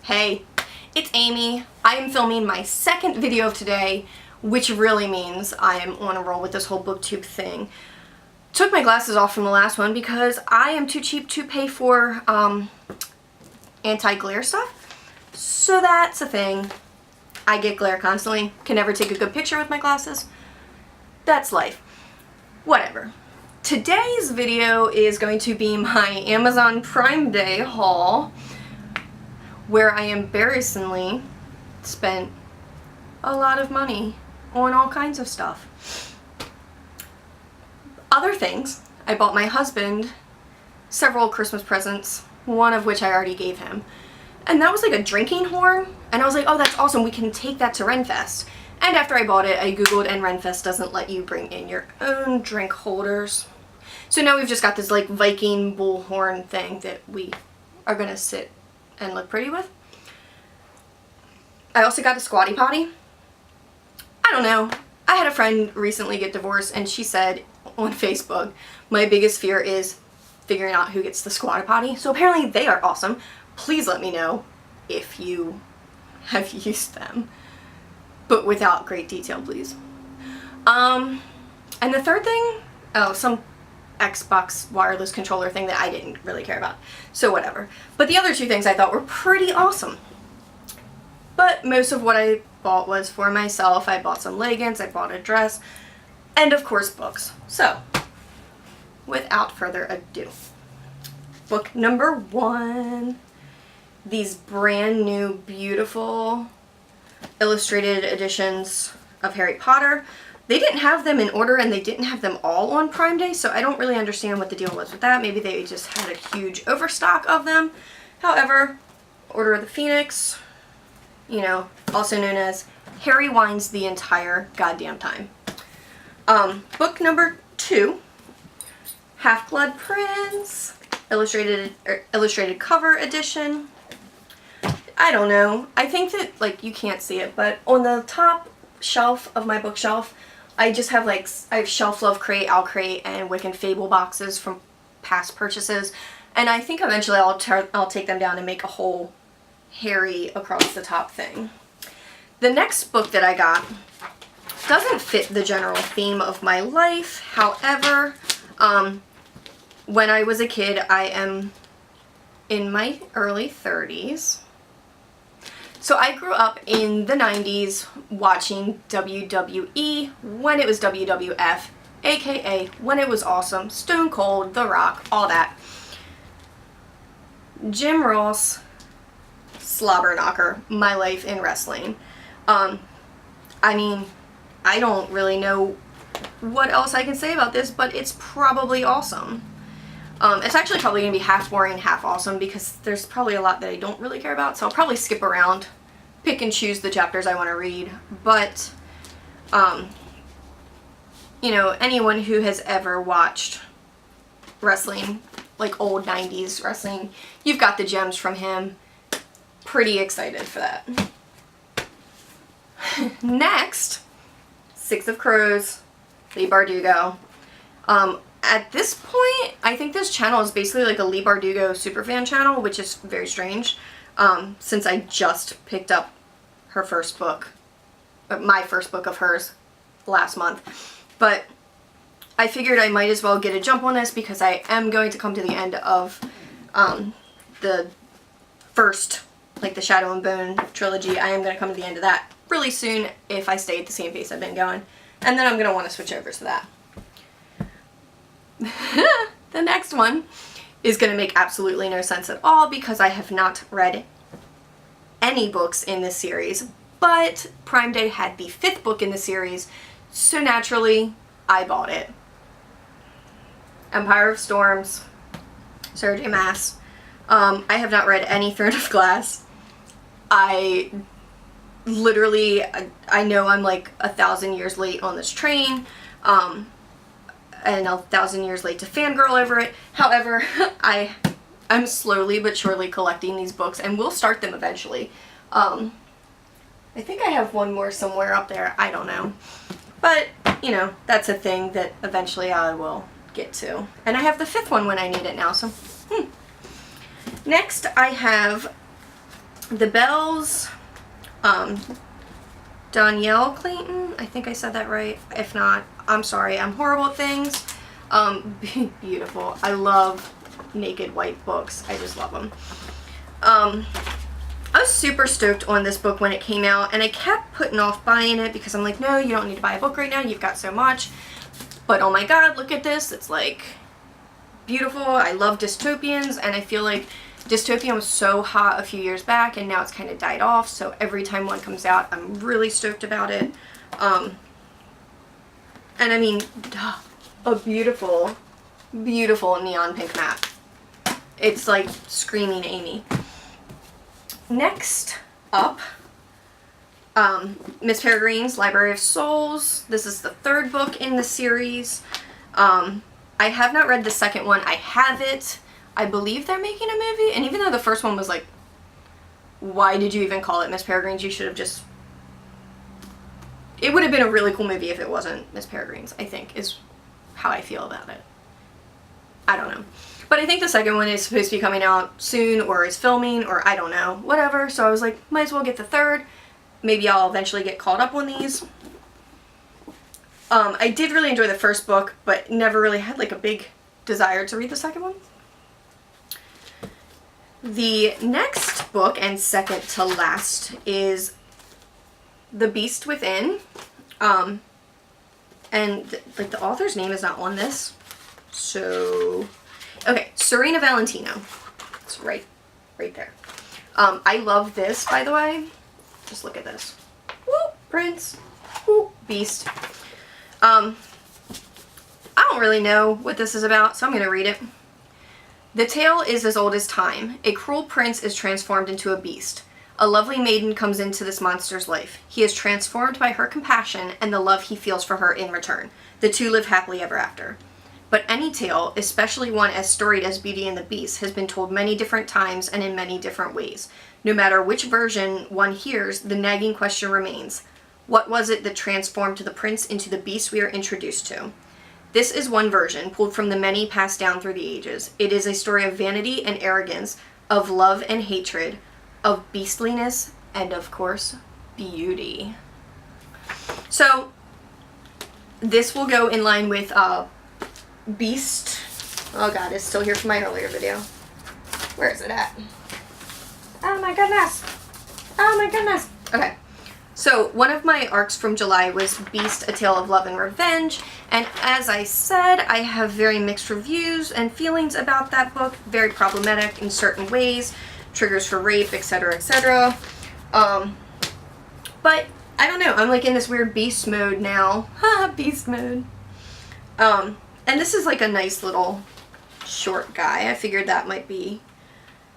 Hey, it's Amy. I am filming my second video of today, which really means I am on a roll with this whole booktube thing. Took my glasses off from the last one because I am too cheap to pay for anti-glare stuff. So that's a thing. I get glare constantly. Can never take a good picture with my glasses. That's life. Whatever. Today's video is going to be my Amazon Prime Day haul, where I embarrassingly spent a lot of money on all kinds of stuff. Other things, I bought my husband several Christmas presents, one of which I already gave him. And that was like a drinking horn, and I was like, oh, that's awesome, we can take that to Renfest. And after I bought it, I googled, and Renfest doesn't let you bring in your own drink holders. So now we've just got this like Viking bullhorn thing that we are gonna sit and look pretty with. I also got a squatty potty. I don't know. I had a friend recently get divorced, and she said on Facebook, my biggest fear is figuring out who gets the squatty potty. So apparently they are awesome. Please let me know if you have used them, but without great detail, please. And the third thing, some Xbox wireless controller thing that I didn't really care about, so whatever. But the other two things I thought were pretty awesome. But most of what I bought was for myself. I bought some leggings, I bought a dress, and of course books. So, without further ado, book number 1. These brand new, beautiful illustrated editions of Harry Potter. They didn't have them in order, and they didn't have them all on Prime Day, so I don't really understand what the deal was with that. Maybe they just had a huge overstock of them. However, Order of the Phoenix, you know, also known as Harry whines the entire goddamn time. Book number 2, Half-Blood Prince, illustrated cover edition. I don't know. I think that, like, you can't see it, but on the top shelf of my bookshelf, I just have, like, I have Shelf Love Crate, Owl Crate, and Wiccan Fable boxes from past purchases, and I think eventually I'll take them down and make a whole Harry across the top thing. The next book that I got doesn't fit the general theme of my life. However, when I was a kid, I am in my early 30s. So I grew up in the 90s watching WWE when it was WWF, aka when it was awesome, Stone Cold, The Rock, all that. Jim Ross, Slobber Knocker, my life in wrestling. I mean, I don't really know what else I can say about this, but it's probably awesome. It's actually probably going to be half boring, half awesome, because there's probably a lot that I don't really care about, so I'll probably skip around, pick and choose the chapters I want to read. But, you know, anyone who has ever watched wrestling, like old 90s wrestling, you've got the gems from him. Pretty excited for that. Next, Six of Crows, Leigh Bardugo. At this point, I think this channel is basically like a Leigh Bardugo superfan channel, which is very strange, since I just picked up her first book, my first book of hers, last month. But I figured I might as well get a jump on this because I am going to come to the end of the first, like the Shadow and Bone trilogy. I am going to come to the end of that really soon if I stay at the same pace I've been going. And then I'm going to want to switch over to that. The next one is going to make absolutely no sense at all because I have not read any books in this series, but Prime Day had the 5th book in the series, so naturally I bought it. Empire of Storms, Sarah J. Maas. I have not read any Throne of Glass. I literally, I know I'm like 1,000 years late on this train, and 1,000 years late to fangirl over it. However, I'm slowly but surely collecting these books, and we'll start them eventually. I think I have one more somewhere up there. I don't know. But, you know, that's a thing that eventually I will get to. And I have the 5th one when I need it now, so Next, I have The Bells, Danielle Clayton, I think I said that right. If not, I'm sorry, I'm horrible at things. Beautiful. I love naked white books. I just love them. I was super stoked on this book when it came out, and I kept putting off buying it because I'm like, no, you don't need to buy a book right now. You've got so much. But oh my god, look at this. It's like beautiful. I love dystopians, and I feel like dystopian was so hot a few years back, and now it's kind of died off. So every time one comes out, I'm really stoked about it. And I mean, a beautiful, beautiful neon pink map. It's like screaming Amy. Next up, Miss Peregrine's Library of Souls. This is the third book in the series. I have not read the second one. I have it. I believe they're making a movie, and even though the first one was like, why did you even call it Miss Peregrine's? You should have just... It would have been a really cool movie if it wasn't Miss Peregrine's, I think, is how I feel about it. I don't know. But I think the second one is supposed to be coming out soon, or is filming, or I don't know, whatever. So I was like, might as well get the third. Maybe I'll eventually get caught up on these. I did really enjoy the first book, but never really had like a big desire to read the second one. The next book, and second to last, is The Beast Within. And like the author's name is not on this. So... Okay, Serena Valentino. It's right there. I love this, by the way. Just look at this. Woo, Prince. Woo, Beast. I don't really know what this is about, so I'm going to read it. The tale is as old as time. A cruel prince is transformed into a beast. A lovely maiden comes into this monster's life. He is transformed by her compassion and the love he feels for her in return. The two live happily ever after. But any tale, especially one as storied as Beauty and the Beast, has been told many different times and in many different ways. No matter which version one hears, the nagging question remains. What was it that transformed the prince into the beast we are introduced to? This is one version, pulled from the many passed down through the ages. It is a story of vanity and arrogance, of love and hatred, of beastliness, and of course, beauty. So, this will go in line with, Beast. Oh god, it's still here from my earlier video. Where is it at? Oh my goodness. Oh my goodness. Okay. So one of my arcs from July was Beast, A Tale of Love and Revenge. And as I said, I have very mixed reviews and feelings about that book. Very problematic in certain ways. Triggers for rape, etc., etc. But I don't know. I'm like in this weird beast mode now. Haha, beast mode. And this is like a nice little short guy. I figured that might be,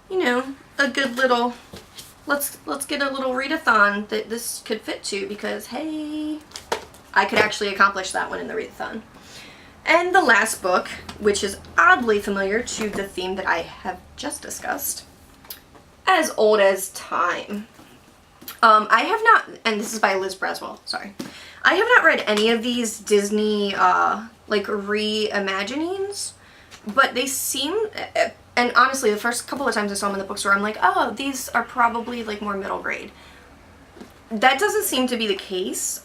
you know, a good little, let's get a little readathon that this could fit to, because hey, I could actually accomplish that one in the readathon. And the last book, which is oddly familiar to the theme that I have just discussed, As Old as Time. I have not, and this is by Liz Braswell, sorry. I have not read any of these Disney, like, reimaginings, but they seem, and honestly, the first couple of times I saw them in the bookstore, I'm like, oh, these are probably, like, more middle grade. That doesn't seem to be the case,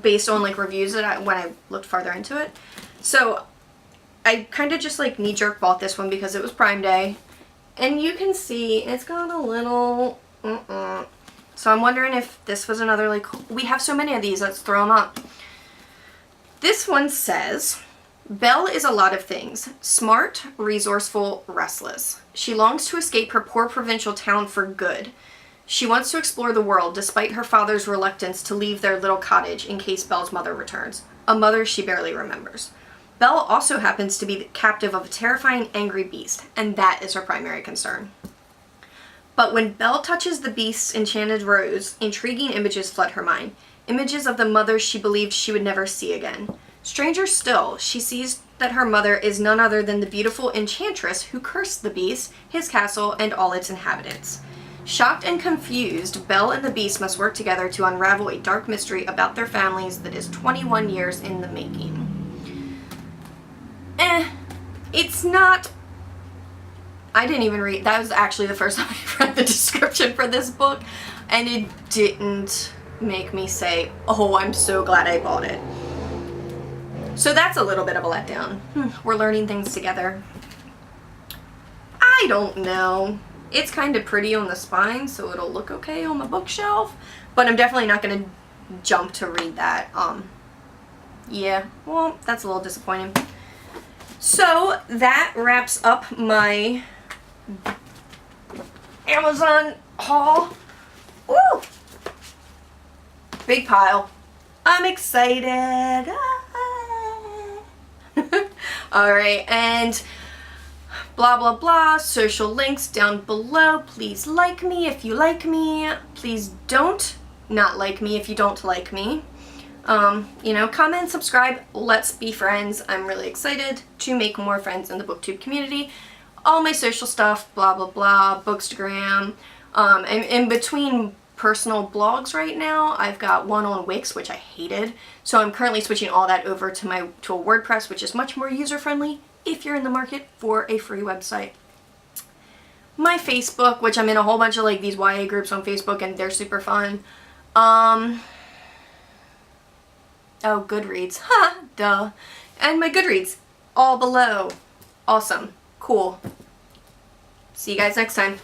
based on, like, reviews that when I looked farther into it. So, I kind of just, like, knee-jerk bought this one because it was Prime Day, and you can see it's got a little, So I'm wondering if this was another, like, we have so many of these, let's throw them up. This one says, Belle is a lot of things. Smart, resourceful, restless. She longs to escape her poor provincial town for good. She wants to explore the world despite her father's reluctance to leave their little cottage in case Belle's mother returns. A mother she barely remembers. Belle also happens to be the captive of a terrifying, angry beast, and that is her primary concern. But when Belle touches the beast's enchanted rose, intriguing images flood her mind. Images of the mother she believed she would never see again. Stranger still, she sees that her mother is none other than the beautiful enchantress who cursed the beast, his castle, and all its inhabitants. Shocked and confused, Belle and the beast must work together to unravel a dark mystery about their families that is 21 years in the making. It's not I didn't even read, that was actually the first time I read the description for this book, and it didn't make me say, oh, I'm so glad I bought it. So that's a little bit of a letdown. We're learning things together. I don't know. It's kind of pretty on the spine, so it'll look okay on my bookshelf, but I'm definitely not going to jump to read that. Yeah, well, that's a little disappointing. So that wraps up my Amazon haul. Woo! Big pile. I'm excited. Alright, and blah blah blah, social links down below. Please like me if you like me. Please don't not like me if you don't like me. You know, comment, subscribe, let's be friends. I'm really excited to make more friends in the BookTube community. All my social stuff, blah blah blah, Bookstagram. I'm in between personal blogs right now. I've got one on Wix, which I hated, so I'm currently switching all that over to a WordPress, which is much more user-friendly if you're in the market for a free website. My Facebook, which I'm in a whole bunch of like these YA groups on Facebook, and they're super fun. Oh, Goodreads. Ha! Duh. And my Goodreads. All below. Awesome. Cool. See you guys next time.